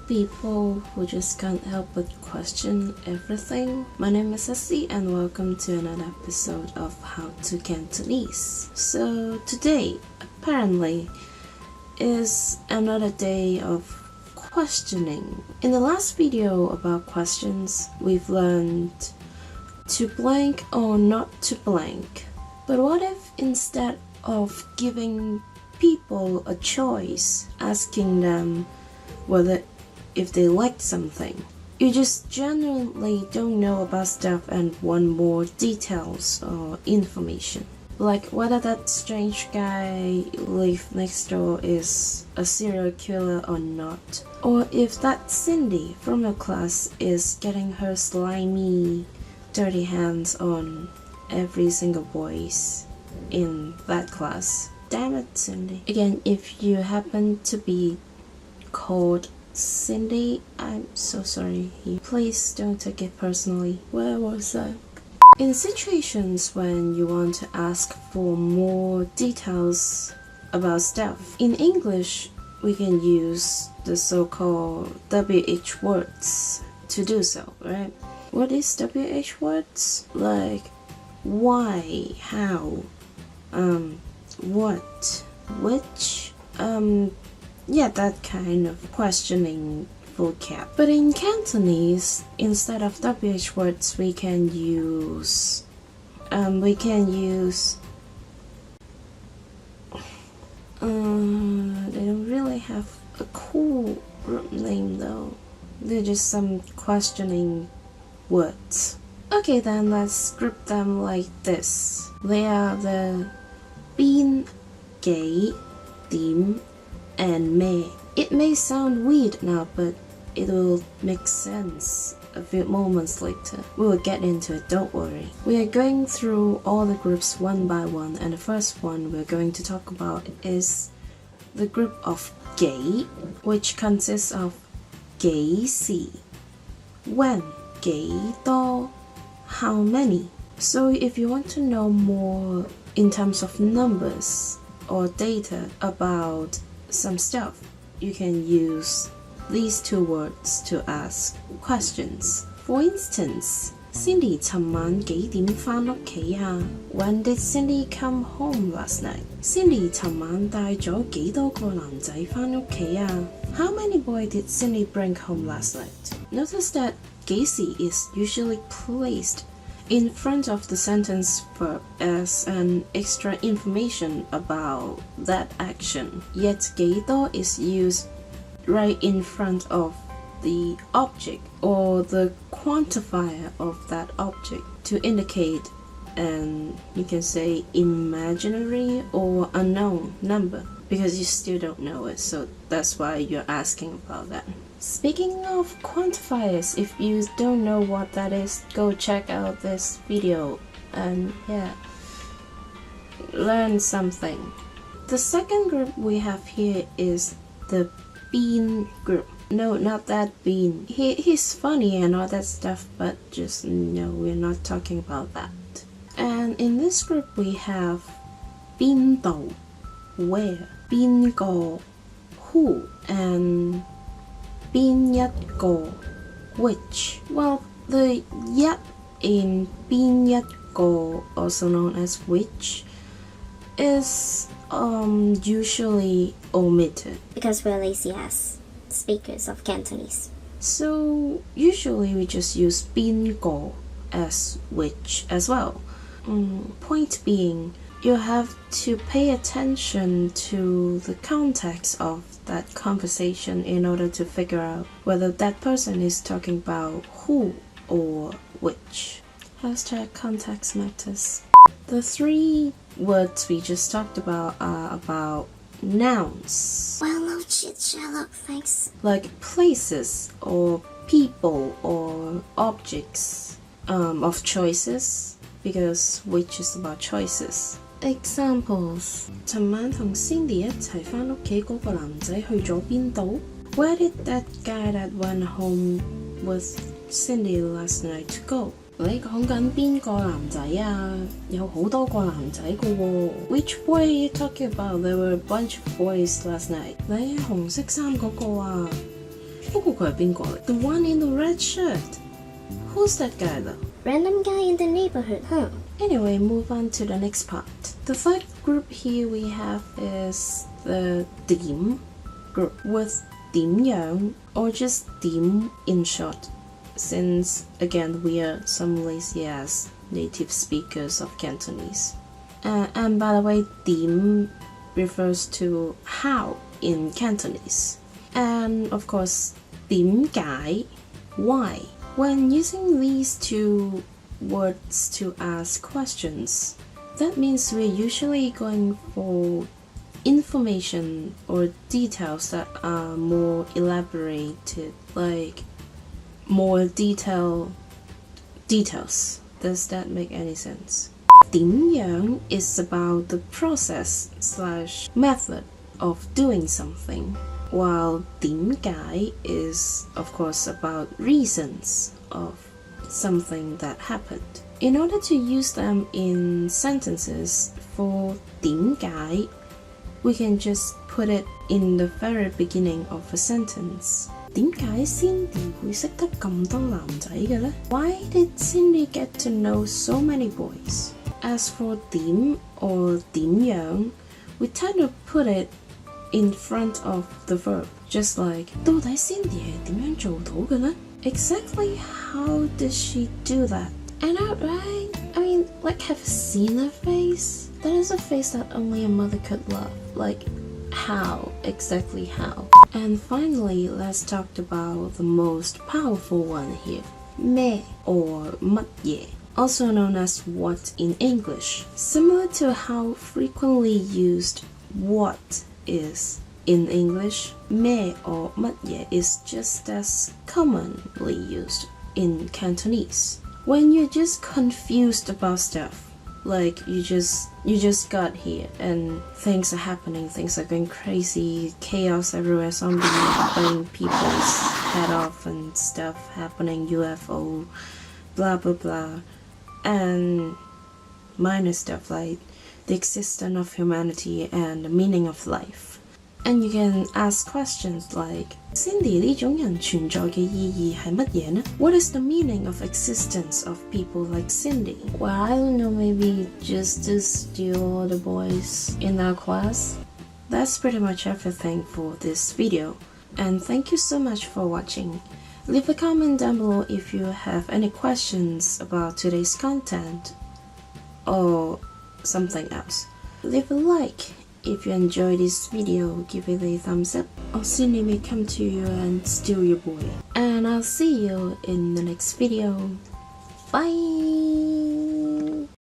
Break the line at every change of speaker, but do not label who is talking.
people who just can't help but question everything. My name is Ceci and welcome to another episode of How to Cantonese. So today, apparently, is another day of questioning. In the last video about questions, we've learned to blank or not to blank. But what if instead of giving people a choice, asking them whether if they liked something, you just genuinely don't know about stuff and want more details or information? Like whether that strange guy live next door is a serial killer or not. Or if that Cindy from your class is getting her slimy, dirty hands on every single boys in that class. Damn it, Cindy. Again, if you happen to be called Cindy, I'm so sorry. Please don't take it personally. Where was I? In situations when you want to ask for more details about stuff, in English, we can use the so-called WH words to do so, right? What is WH words? Like why, how, what, which, yeah, that kind of questioning vocab. But in Cantonese, instead of WH words, we can use they don't really have a cool name though. They're just some questioning words. Okay, then let's group them like this. They are the 邊幾點 and me. It may sound weird now, but it will make sense a few moments later. We will get into it, don't worry. We are going through all the groups one by one, and the first one we're going to talk about is the group of 幾, which consists of 幾時, when, 幾多, how many. So if you want to know more in terms of numbers or data about some stuff, you can use these two words to ask questions. For instance, Cindy 尋晚幾點返屋企啊? When did Cindy come home last night? Cindy 尋晚帶咗幾多個男仔返屋企啊? How many boys did Cindy bring home last night? Notice that 幾時 is usually placed in front of the sentence verb as an extra information about that action. Yet 幾多 is used right in front of the object or the quantifier of that object to indicate an, you can say, imaginary or unknown number, because you still don't know it, so that's why you're asking about that. Speaking of quantifiers, if you don't know what that is, go check out this video and yeah, learn something. The second group we have here is the bean group. No, not that bean. He's funny and all that stuff, but just no, we're not talking about that. And in this group we have 邊度, where, 邊個, who, and 邊一個, which. Well, the 一 in 邊一個, also known as which, is usually omitted
because we're lazy ass speakers of Cantonese.
So usually we just use 邊個 as which as well. Point being, you have to pay attention to the context of that conversation in order to figure out whether that person is talking about who or which. Hashtag context matters. The three words we just talked about are about nouns.
Well, no shit, Sherlock, thanks.
Like places or people or objects of choices, because which is about choices. Examples. 尋晚同 Cindy 一齊返屋企嗰個男仔去咗邊度? Where did that guy that went home with Cindy last night go? 你講緊邊個男仔啊？有好多個男仔㗎喎。Which boy are you talking about? There were a bunch of boys last night. 你紅色衫嗰個啊？不過佢係邊個嚟？ The one in the red shirt. Who's that guy though?
Random guy in the neighborhood, huh?
Anyway, move on to the next part. The third group here we have is the 點 group with 點樣 or just 點 in short, since again we are some lazy ass native speakers of Cantonese. And by the way, 點 refers to how in Cantonese. And of course, 點解 why. When using these two words to ask questions, that means we're usually going for information or details that are more elaborated, like more details. Does that make any sense? 點樣 is about the process / method of doing something, while 點解 is of course about reasons of something that happened. In order to use them in sentences, for 點解 we can just put it in the very beginning of a sentence. 點解 Cindy 會識得咁多男仔嘅呢？ Why did Cindy get to know so many boys? As for 點 or 點樣, we tend to put it in front of the verb, just like 到底 Cindy 係點樣做到嘅呢？ Exactly how did she do that? I know, right? I mean, like, have you seen her face? That is a face that only a mother could love. Like, how? Exactly how? And finally, let's talk about the most powerful one here. 咩 or 乜嘢, also known as what in English. Similar to how frequently used what is in English, 咩 or 乜嘢 is just as commonly used in Cantonese. When you're just confused about stuff, like you just got here and things are happening, things are going crazy, chaos everywhere, zombies biting people's head off and stuff happening, UFO, blah blah blah, and minor stuff like the existence of humanity and the meaning of life. And you can ask questions like, Cindy, 呢種人存在嘅意義係乜嘢呢? What is the meaning of existence of people like Cindy? Well, I don't know, maybe just to steal all the boys in our class? That's pretty much everything for this video. And thank you so much for watching. Leave a comment down below if you have any questions about today's content or something else. Leave a like if you enjoyed this video, give it a thumbs up, or Cindy may come to you and steal your boy. And I'll see you in the next video. Bye!